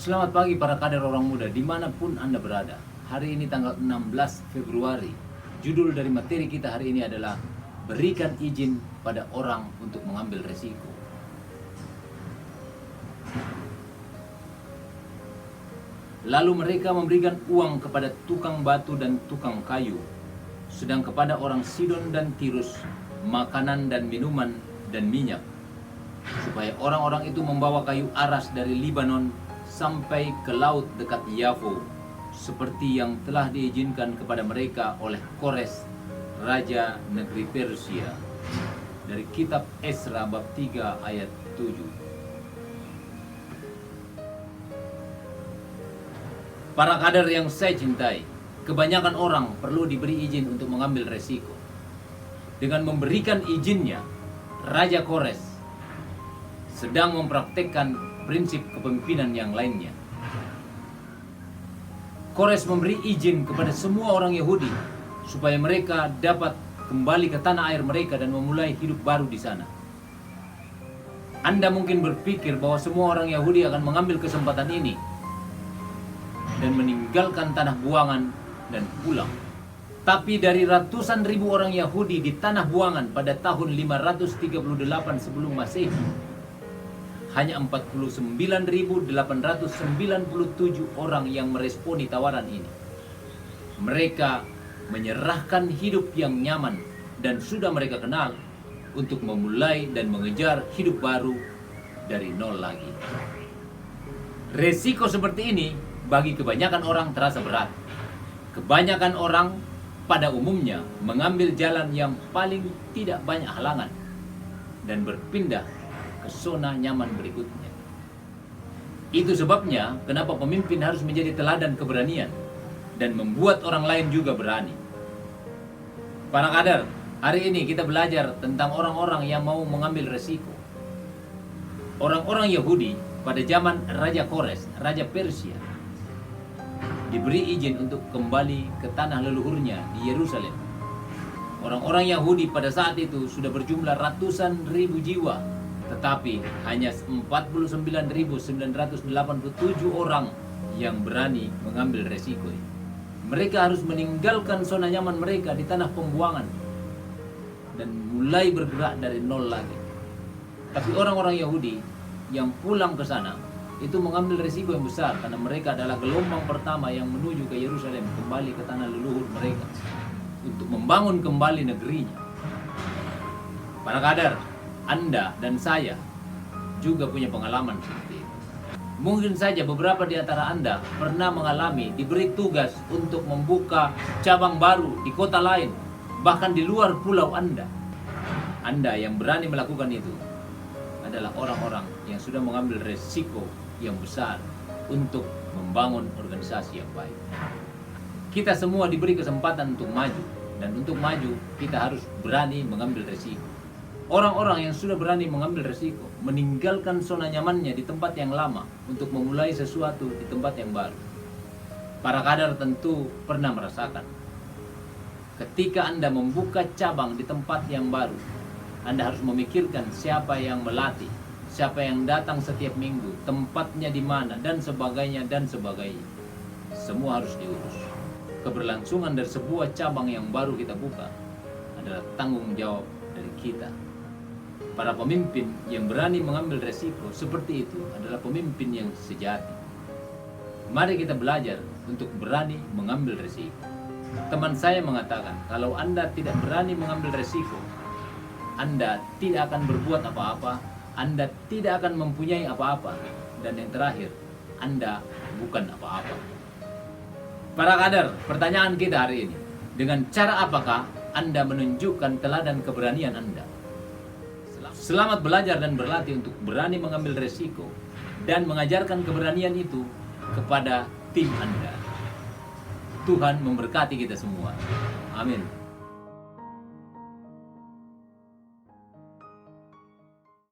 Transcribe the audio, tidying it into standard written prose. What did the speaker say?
Selamat pagi para kader orang muda dimanapun Anda berada. Hari ini tanggal 16 Februari. Judul dari materi kita hari ini adalah berikan izin pada orang untuk mengambil resiko. Lalu mereka memberikan uang kepada tukang batu dan tukang kayu, sedang kepada orang Sidon dan Tirus makanan dan minuman dan minyak, supaya orang-orang itu membawa kayu aras dari Libanon sampai ke laut dekat Yafo, seperti yang telah diizinkan kepada mereka oleh Kores, Raja Negeri Persia. Dari kitab Esra bab 3 ayat 7. Para kader yang saya cintai, kebanyakan orang perlu diberi izin untuk mengambil resiko. Dengan memberikan izinnya, Raja Kores sedang mempraktekkan prinsip kepemimpinan yang lainnya. Kores memberi izin kepada semua orang Yahudi supaya mereka dapat kembali ke tanah air mereka dan memulai hidup baru di sana. Anda mungkin berpikir bahwa semua orang Yahudi akan mengambil kesempatan ini dan meninggalkan tanah buangan dan pulang. Tapi dari ratusan ribu orang Yahudi di tanah buangan pada tahun 538 sebelum Masehi, hanya 49.897 orang yang meresponi tawaran ini. Mereka menyerahkan hidup yang nyaman dan sudah mereka kenal untuk memulai dan mengejar hidup baru dari nol lagi. Resiko seperti ini bagi kebanyakan orang terasa berat. Kebanyakan orang pada umumnya mengambil jalan yang paling tidak banyak halangan dan berpindah ke zona nyaman berikutnya. Itu sebabnya kenapa pemimpin harus menjadi teladan keberanian dan membuat orang lain juga berani. Para kader, hari ini kita belajar tentang orang-orang yang mau mengambil resiko. Orang-orang Yahudi pada zaman Raja Kores, Raja Persia, diberi izin untuk kembali ke tanah leluhurnya di Yerusalem. Orang-orang Yahudi pada saat itu sudah berjumlah ratusan ribu jiwa, tetapi hanya 49.987 orang yang berani mengambil resiko. Mereka harus meninggalkan zona nyaman mereka di tanah pembuangan dan mulai bergerak dari nol lagi. Tapi orang-orang Yahudi yang pulang ke sana itu mengambil resiko yang besar karena mereka adalah gelombang pertama yang menuju ke Yerusalem, kembali ke tanah leluhur mereka untuk membangun kembali negerinya. Para kader, Anda dan saya juga punya pengalaman seperti itu. Mungkin saja beberapa di antara Anda pernah mengalami diberi tugas untuk membuka cabang baru di kota lain, bahkan di luar pulau Anda. Anda yang berani melakukan itu adalah orang-orang yang sudah mengambil resiko yang besar untuk membangun organisasi yang baik. Kita semua diberi kesempatan untuk maju, dan untuk maju kita harus berani mengambil resiko. Orang-orang yang sudah berani mengambil resiko meninggalkan zona nyamannya di tempat yang lama untuk memulai sesuatu di tempat yang baru. Para kader tentu pernah merasakan ketika Anda membuka cabang di tempat yang baru, Anda harus memikirkan siapa yang melatih, siapa yang datang setiap minggu, tempatnya di mana, dan sebagainya, dan sebagainya. Semua harus diurus. Keberlangsungan dari sebuah cabang yang baru kita buka adalah tanggung jawab dari kita. Para pemimpin yang berani mengambil resiko seperti itu adalah pemimpin yang sejati. Mari kita belajar untuk berani mengambil resiko. Teman saya mengatakan, kalau Anda tidak berani mengambil resiko, Anda tidak akan berbuat apa-apa, Anda tidak akan mempunyai apa-apa, dan yang terakhir, Anda bukan apa-apa. Para kader, pertanyaan kita hari ini, dengan cara apakah Anda menunjukkan teladan keberanian Anda? Selamat belajar dan berlatih untuk berani mengambil resiko dan mengajarkan keberanian itu kepada tim Anda. Tuhan memberkati kita semua. Amin.